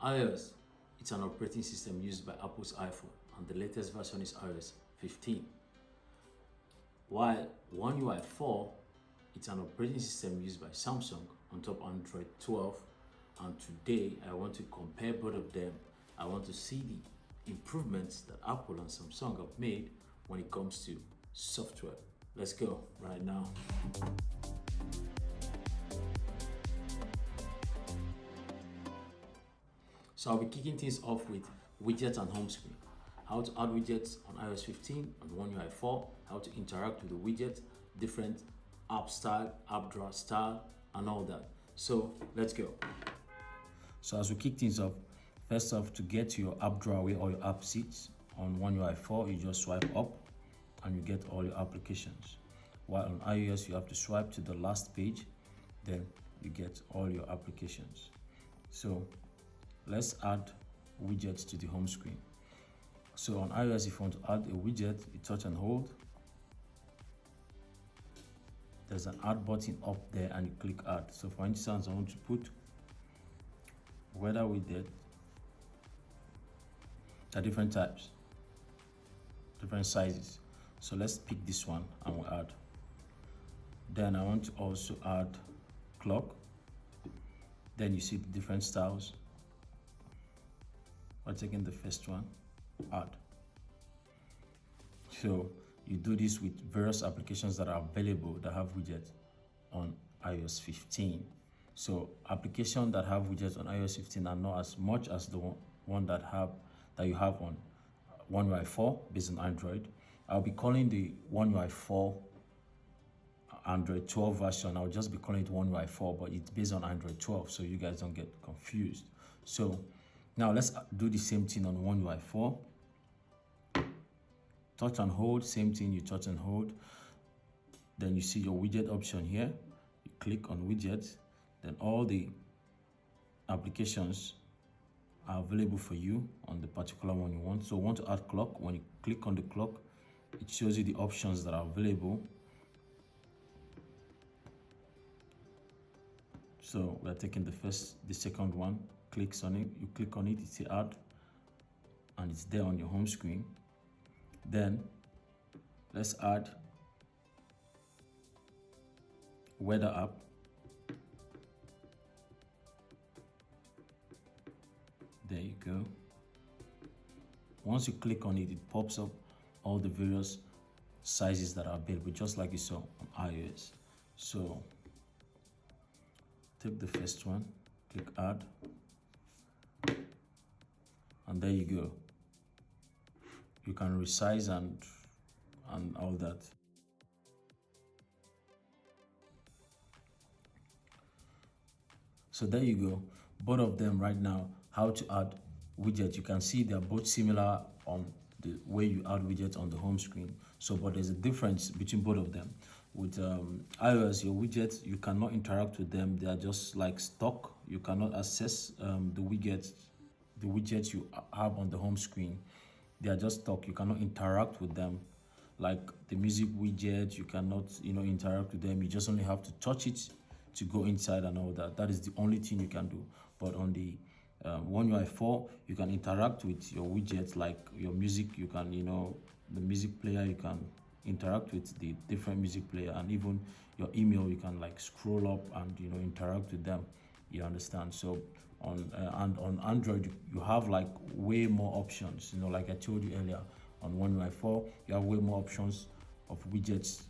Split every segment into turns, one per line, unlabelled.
iOS, it's an operating system used by Apple's iPhone, and the latest version is iOS 15. While One UI 4, it's an operating system used by Samsung on top Android 12, and today I want to compare both of them. I want to see the improvements that Apple and Samsung have made when it comes to software. Let's go right now. So I'll be kicking things off with widgets and home screen. How to add widgets on iOS 15 and One UI 4, how to interact with the widget, different app style, app drawer style, and all that. So let's go. So as we kick things off, first off, to get to your app drawer where all your app sits on One UI 4, you just swipe up and you get all your applications. While on iOS, you have to swipe to the last page, then you get all your applications. So let's add widgets to the home screen. So on iOS, if you want to add a widget, you touch and hold. There's an add button up there and you click add. So for instance, I want to put weather widget. There are different types, different sizes. So let's pick this one and we'll add. Then I want to also add clock. Then you see the different styles. By taking the first one, add. So you do this with various applications that are available that have widgets on iOS 15. So applications that have widgets on iOS 15 are not as much as the one that you have on One UI 4 based on Android. I'll be calling the One UI 4 Android 12 version. I'll just be calling it One UI 4, but it's based on Android 12, so you guys don't get confused. So now let's do the same thing on One UI 4. Touch and hold, same thing, you touch and hold. Then you see your widget option here. You click on widgets, then all the applications are available for you on the particular one you want. So want to add clock, when you click on the clock, it shows you the options that are available. So we're taking the second one, clicks on it, you click on it, it's the add, and it's there on your home screen. Then let's add weather app. There you go. Once you click on it, it pops up all the various sizes that are available, just like you saw on iOS. So take the first one, click add, and there you go. You can resize and all that. So there you go. Both of them right now, how to add widgets. You can see they're both similar on the way you add widgets on the home screen. So, but there's a difference between both of them. With iOS, your widgets, you cannot interact with them. They are just like stock. You cannot access the widgets you have on the home screen. They are just stock. You cannot interact with them. Like the music widget, you cannot, interact with them. You just only have to touch it to go inside and all that. That is the only thing you can do. But on the One UI 4, you can interact with your widgets, like your music. You can, the music player, you can interact with the different music player, and even your email, you can like scroll up and interact with them. You understand? So on Android, you have like way more options. Like I told you earlier, on One UI 4, you have way more options of widgets,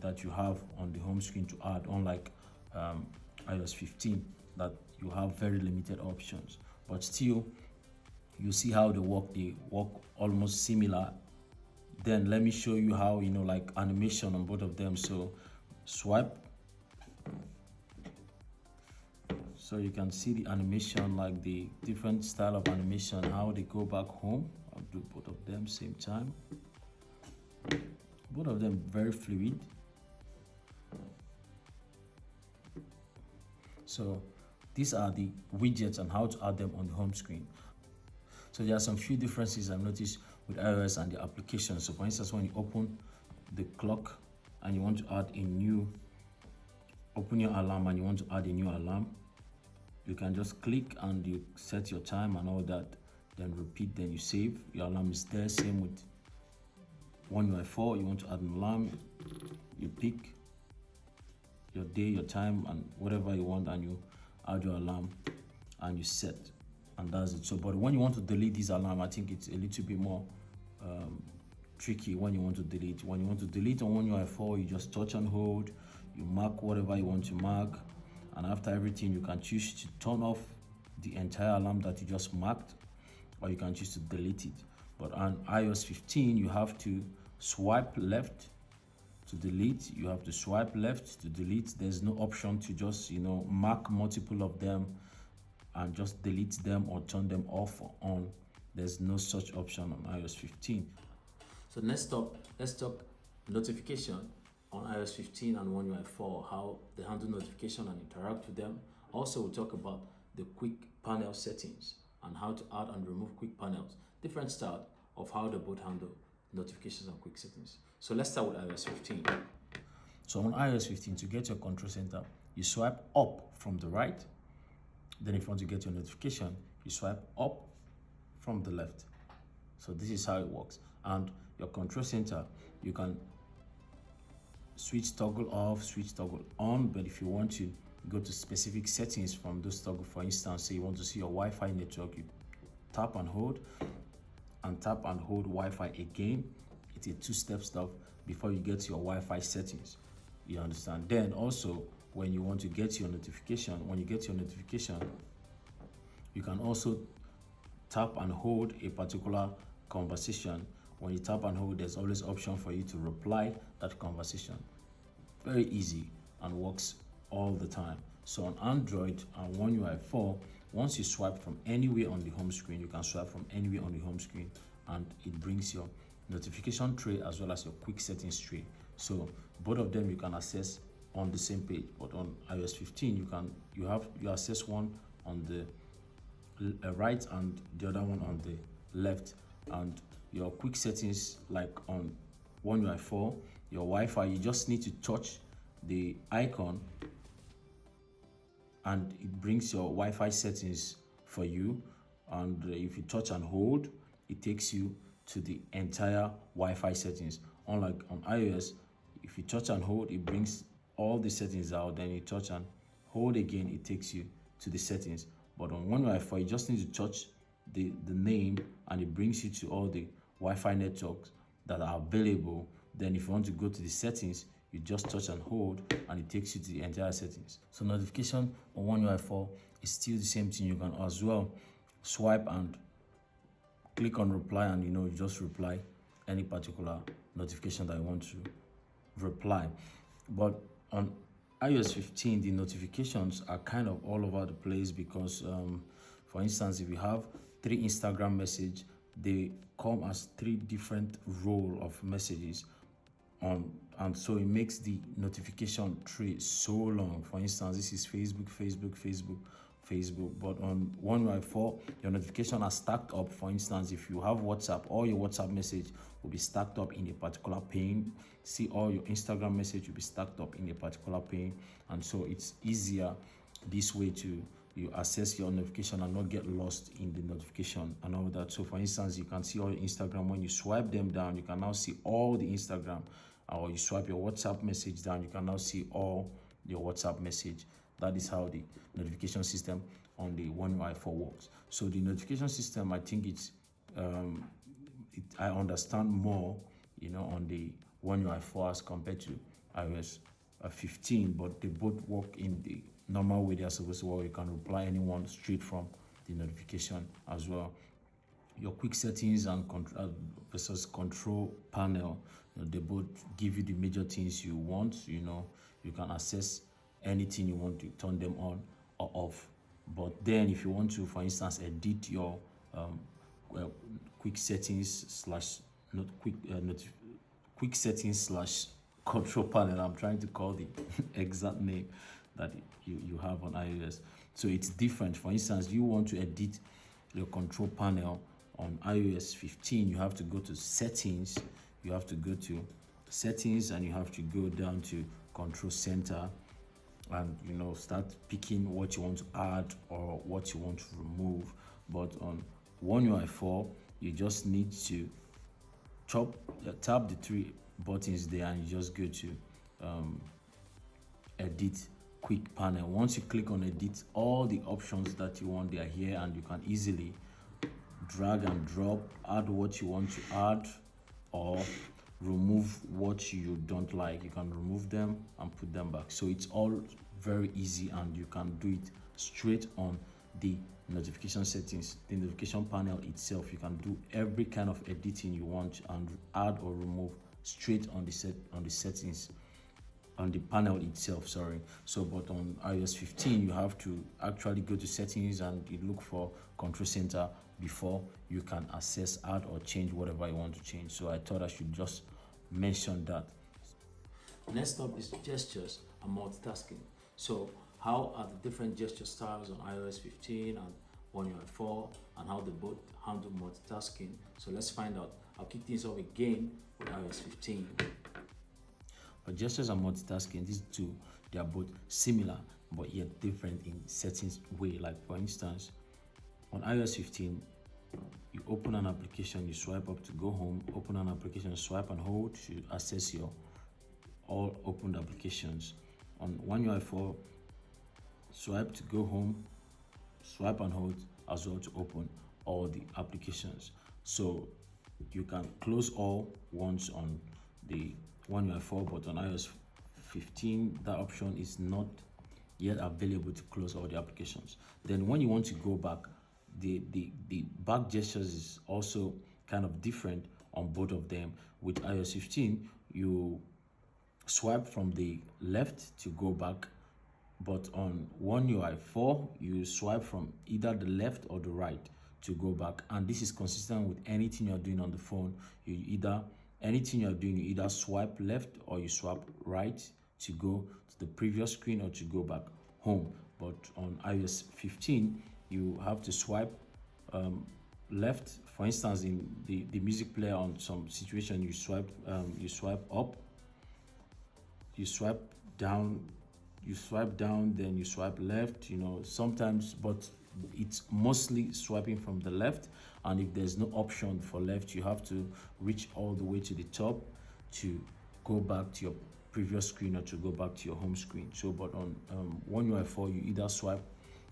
that you have on the home screen to add, unlike iOS 15, that you have very limited options. But still, you see how they work almost similar. Then let me show you how, like animation on both of them. So swipe. So you can see the animation, like the different style of animation, how they go back home. I'll do both of them same time. Both of them very fluid. So these are the widgets and how to add them on the home screen. So there are some few differences I've noticed with iOS and the application. So for instance, when you open the clock and you want to add a new, open your alarm and you want to add a new alarm, You can just click and you set your time and all that, then repeat, then you save. Your alarm is there. Same with One UI 4, you want to add an alarm, you pick your day, your time, and whatever you want, and you add your alarm and you set, and that's it. So, but when you want to delete this alarm, I think it's a little bit more tricky when you want to delete. When you want to delete on One UI 4, you just touch and hold, you mark whatever you want to mark, and after everything, you can choose to turn off the entire alarm that you just marked, or you can choose to delete it. But on iOS 15, you have to swipe left to delete. You have to swipe left to delete. There's no option to just, mark multiple of them and just delete them or turn them off or on. There's no such option on iOS 15. So let's talk notification on iOS 15 and One UI 4, how they handle notification and interact with them. Also, we'll talk about the quick panel settings and how to add and remove quick panels. Different style of how they both handle notifications and quick settings. So let's start with iOS 15. So on iOS 15, to get your control center, you swipe up from the right. Then if you want to get your notification, you swipe up from the left. So this is how it works. And your control center, you can switch toggle off, switch toggle on, but if you want to go to specific settings from those toggle, for instance, say you want to see your Wi-Fi network, you tap and hold Wi-Fi again. It's a two-step stuff before you get to your Wi-Fi settings. You understand? Then also, when you want to get your notification, you can also tap and hold a particular conversation. When you tap and hold, there's always option for you to reply that conversation. Very easy and works all the time. So on Android and One UI 4, once you swipe from anywhere on the home screen, you can swipe from anywhere on the home screen, and it brings your notification tray as well as your quick settings tray. So both of them you can access on the same page. But on iOS 15, you access one on the right and the other one on the left. And your quick settings, like on One UI 4, your Wi-Fi, you just need to touch the icon and it brings your Wi-Fi settings for you. And if you touch and hold, it takes you to the entire Wi-Fi settings. Unlike on iOS, if you touch and hold, it brings all the settings out. Then you touch and hold again, it takes you to the settings. But on One UI 4, you just need to touch the name and it brings you to all the Wi-Fi networks that are available. Then if you want to go to the settings, you just touch and hold and it takes you to the entire settings. So notification on One UI 4 is still the same thing. You can as well swipe and click on reply, and you just reply any particular notification that you want to reply. But on iOS 15, the notifications are kind of all over the place because for instance, if you have 3 Instagram messages, they come as 3 different rows of messages, and so it makes the notification tree so long. For instance, this is Facebook. But on One UI 4, your notification are stacked up. For instance, if you have WhatsApp, all your WhatsApp message will be stacked up in a particular pane. See, all your Instagram message will be stacked up in a particular pane, and so it's easier this way to you access your notification and not get lost in the notification and all that. So for instance, you can see all your Instagram. When you swipe them down, you can now see all the Instagram. Or you swipe your WhatsApp message down, you can now see all your WhatsApp message. That is how the notification system on the One UI 4 works. So the notification system, I think I understand more, on the One UI 4 as compared to iOS 15, but they both work in the normal way they are supposed to work. You can reply anyone straight from the notification as well. Your quick settings and versus control panel, they both give you the major things you want. You can access anything you want to turn them on or off. But then if you want to, for instance, edit your quick settings slash quick settings slash control panel, I'm trying to call the exact name that you have on iOS. So it's different. For instance, you want to edit your control panel on iOS 15, you have to go to settings, and you have to go down to control center, and start picking what you want to add or what you want to remove. But on One UI 4, you just need to tap the three buttons there, and you just go to edit quick panel. Once you click on edit, all the options that you want, they are here, and you can easily drag and drop, add what you want to add, or remove what you don't like. You can remove them and put them back. So it's all very easy, and you can do it straight on the notification settings, the notification panel itself. You can do every kind of editing you want and add or remove straight on the settings, on the panel itself, sorry. So but on iOS 15, you have to actually go to settings and you look for control center before you can access, add or change whatever you want to change. So I thought I should just mention that. Next up is gestures and multitasking. So how are the different gesture styles on iOS 15 and One UI 4, and how they both handle multitasking? So let's find out. I'll kick things off again with iOS 15. But gestures and multitasking, these two, they are both similar but yet different in settings way. Like for instance, on iOS 15, you open an application, you swipe up to go home, open an application, swipe and hold to access your all opened applications. On One UI 4, swipe to go home, swipe and hold as well to open all the applications. So you can close all once on the One UI 4, but on iOS 15, that option is not yet available to close all the applications. Then when you want to go back, the back gestures is also kind of different on both of them. With iOS 15, you swipe from the left to go back, but on One UI 4, you swipe from either the left or the right to go back. And this is consistent with anything you're doing on the phone. Anything you're doing, you either swipe left or you swipe right to go to the previous screen or to go back home. But on iOS 15, you have to swipe left. For instance, in the music player, on some situation, you swipe up, you swipe down, then you swipe left, sometimes, but it's mostly swiping from the left. And if there's no option for left, you have to reach all the way to the top to go back to your previous screen or to go back to your home screen. So but on One UI 4, you either swipe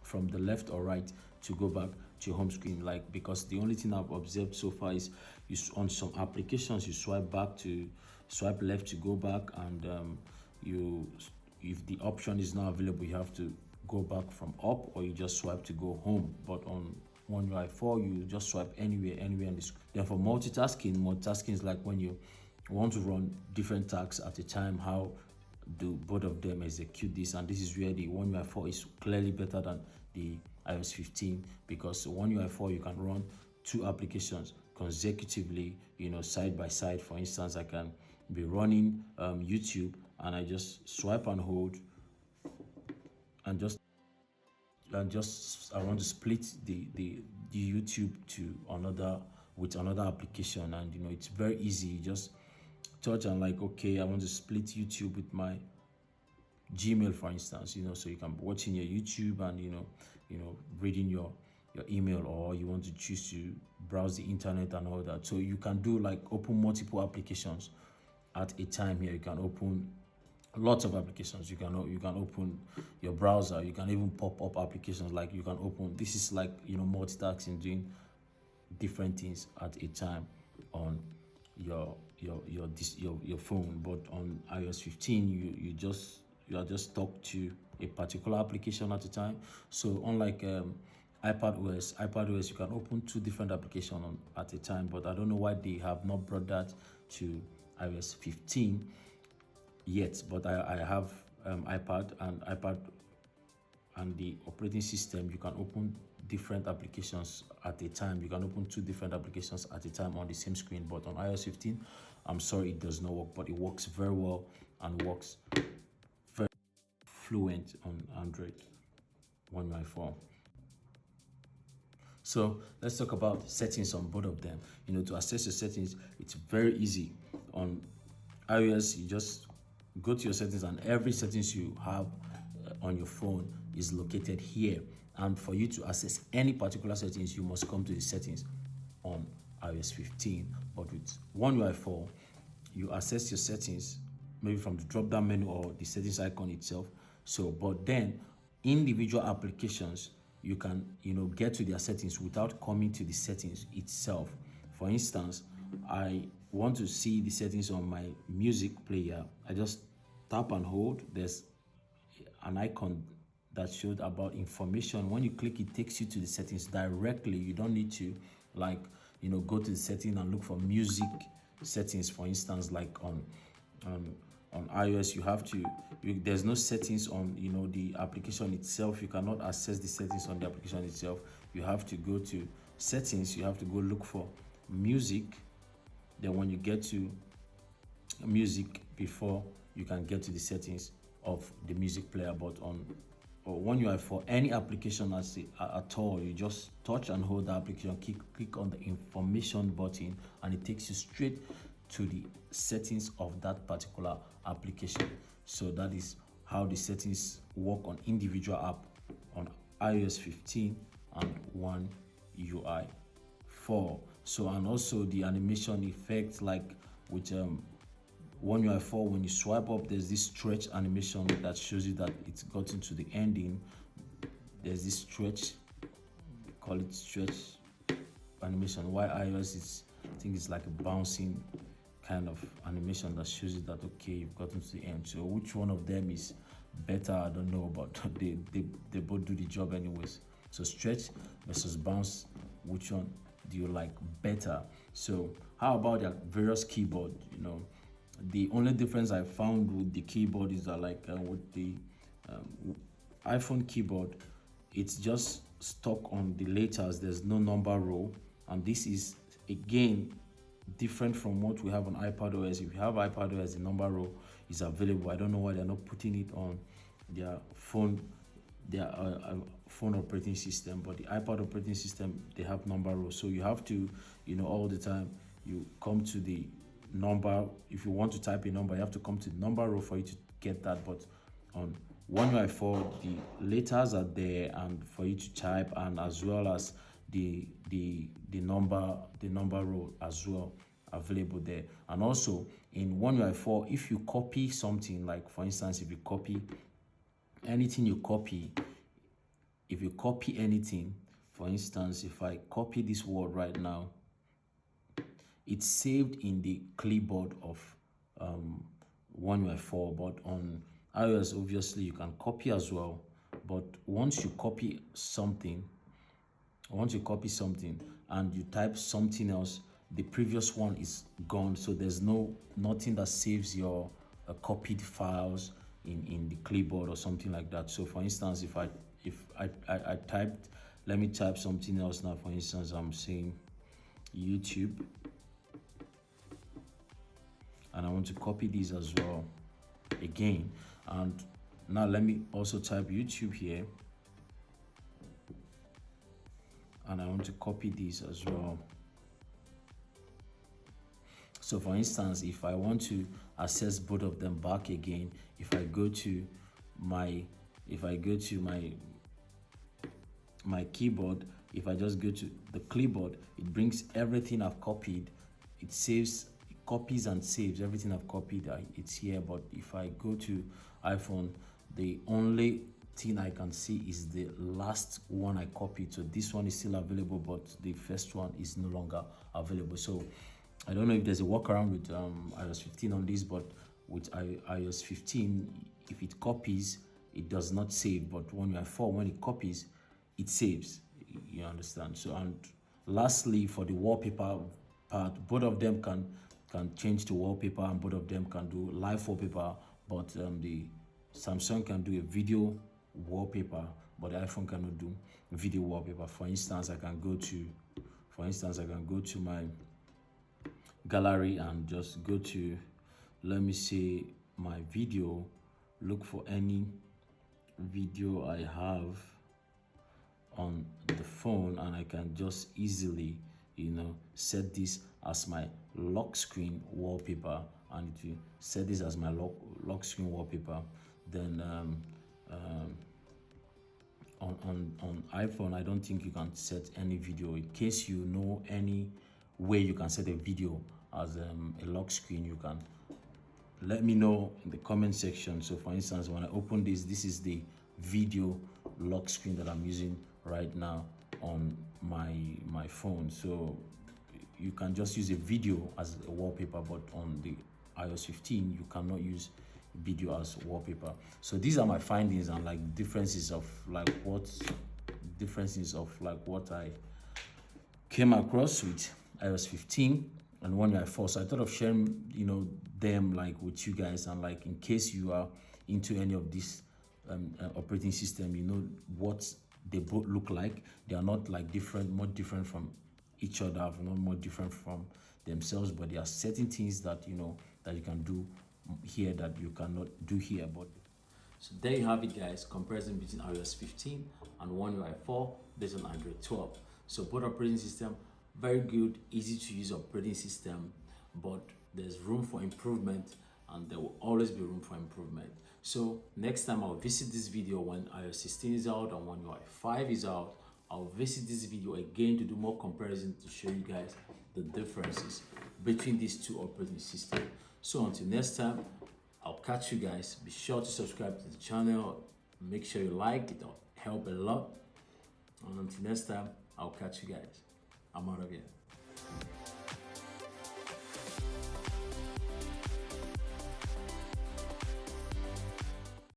from the left or right to go back to your home screen. Like, because the only thing I've observed so far is on some applications you swipe left to go back, and if the option is not available, you have to go back from up, or you just swipe to go home. But on One UI 4, you just swipe anywhere in the screen. Then for multitasking is like when you want to run different tasks at a time, how do both of them execute this? And this is where the One UI 4 is clearly better than the iOS 15, because One UI 4, you can run two applications consecutively, side by side. For instance, I can be running YouTube, and I just swipe and hold, and I want to split the YouTube to another application, and it's very easy. You just touch and like, okay, I want to split YouTube with my Gmail, for instance, so you can be watching your YouTube and reading your email, or you want to choose to browse the internet and all that. So you can do like open multiple applications at a time. Here you can open lots of applications. You can open your browser. You can even pop up applications. Like you can open, this is like multitasking, doing different things at a time on your phone. But on iOS 15, you are just stuck to a particular application at a time. So unlike iPadOS, you can open two different applications at a time. But I don't know why they have not brought that to iOS 15 yet. But I have iPad and the operating system. You can open different applications at a time. You can open two different applications at a time on the same screen. But on iOS 15, I'm sorry, it does not work. But it works very well and works very fluent on Android One UI 4. So let's talk about settings on both of them. To access your settings, it's very easy. On iOS, you just go to your settings, and every settings you have on your phone is located here. And for you to access any particular settings, you must come to the settings on iOS 15. But with One UI 4, you access your settings maybe from the drop down menu or the settings icon itself. So, but then individual applications, you can, get to their settings without coming to the settings itself. For instance, I want to see the settings on my music player. I just tap and hold. There's an icon that showed about information. When you click, it takes you to the settings directly. You don't need to go to the setting and look for music settings. For instance, like on iOS, you have to, there's no settings on the application itself. You cannot access the settings on the application itself. You have to go to settings. You have to go look for music. Then when you get to music, before you can get to the settings of the music player. But on One UI for any application at all, you just touch and hold the application, click on the information button, and it takes you straight to the settings of that particular application. So that is how the settings work on individual app on iOS 15 and One UI 4. So, and also the animation effect, like with One UI 4, when you swipe up, there's this stretch animation that shows you that it's gotten to the ending. There's this stretch, call it stretch animation. While iOS is, I think it's like a bouncing kind of animation that shows you that, okay, you've gotten to the end. So which one of them is better, I don't know, but they both do the job anyways. So stretch versus bounce, which one do you like better? So how about the various keyboard? The only difference I found with the keyboard is that, like with the iPhone keyboard, it's just stuck on the letters. There's no number row, and this is again different from what we have on iPadOS. If you have iPadOS, the number row is available. I don't know why they're not putting it on their phone, phone operating system, but the iPad operating system, they have number row. So you have to, all the time you come to the number. If you want to type a number, you have to come to the number row for you to get that. But on One UI 4, the letters are there and for you to type, and as well as the number row as well available there. And also in One UI 4, if you copy something, like for instance, if you copy anything, if you copy anything, for instance, if I copy this word right now, it's saved in the clipboard of One UI 4. But on iOS, obviously you can copy as well, but once you copy something and you type something else, the previous one is gone. So there's nothing that saves your copied files in the clipboard or something like that. So for instance, if I typed, let me type something else now. For instance, I'm saying YouTube, and I want to copy these as well again. And now let me also type YouTube here, and I want to copy these as well. So for instance, if I want to access both of them back again, if I go to my keyboard, if I just go to the clipboard, it brings everything I've copied. It saves, it copies and saves everything I've copied. It's here. But if I go to iPhone, the only thing I can see is the last one I copied. So this one is still available, but the first one is no longer available. So I don't know if there's a workaround with iOS 15 on this, but with iOS 15, if it copies, it does not save. But One UI 4, when it copies, it saves. You understand? So, and lastly, for the wallpaper part, both of them can change to wallpaper, and both of them can do live wallpaper. But the Samsung can do a video wallpaper, but the iPhone cannot do video wallpaper. For instance, I can go to my gallery and just go to, let me say, my video, look for any video I have on the phone, and I can just easily set this as my lock screen wallpaper, and it will set this as my lock screen wallpaper. Then on iPhone, I don't think you can set any video. In case you know any way you can set a video as a lock screen, you can let me know in the comment section. So for instance, when I open this is the video lock screen that I'm using right now on my phone. So you can just use a video as a wallpaper, but on the iOS 15 you cannot use video as wallpaper. So these are my findings and like differences of like what I came across with iOS 15 and 1 UI 4. So I thought of sharing, them like with you guys, and like in case you are into any of these operating system, you know what they both look like. They are not like more different from each other, not more different from themselves, but there are certain things that that you can do here that you cannot do here. But so there you have it, guys. Comparison between iOS 15 and 1 UI 4 based on Android 12. So both operating system, very good, easy to use operating system, but there's room for improvement, and there will always be room for improvement. So next time I'll visit this video when iOS 16 is out and 1 UI 5 is out. I'll visit this video again to do more comparison to show you guys the differences between these two operating systems. So until next time, I'll catch you guys. Be sure to subscribe to the channel. Make sure you like it. It'll help a lot. And until next time, I'll catch you guys. I'm out of here.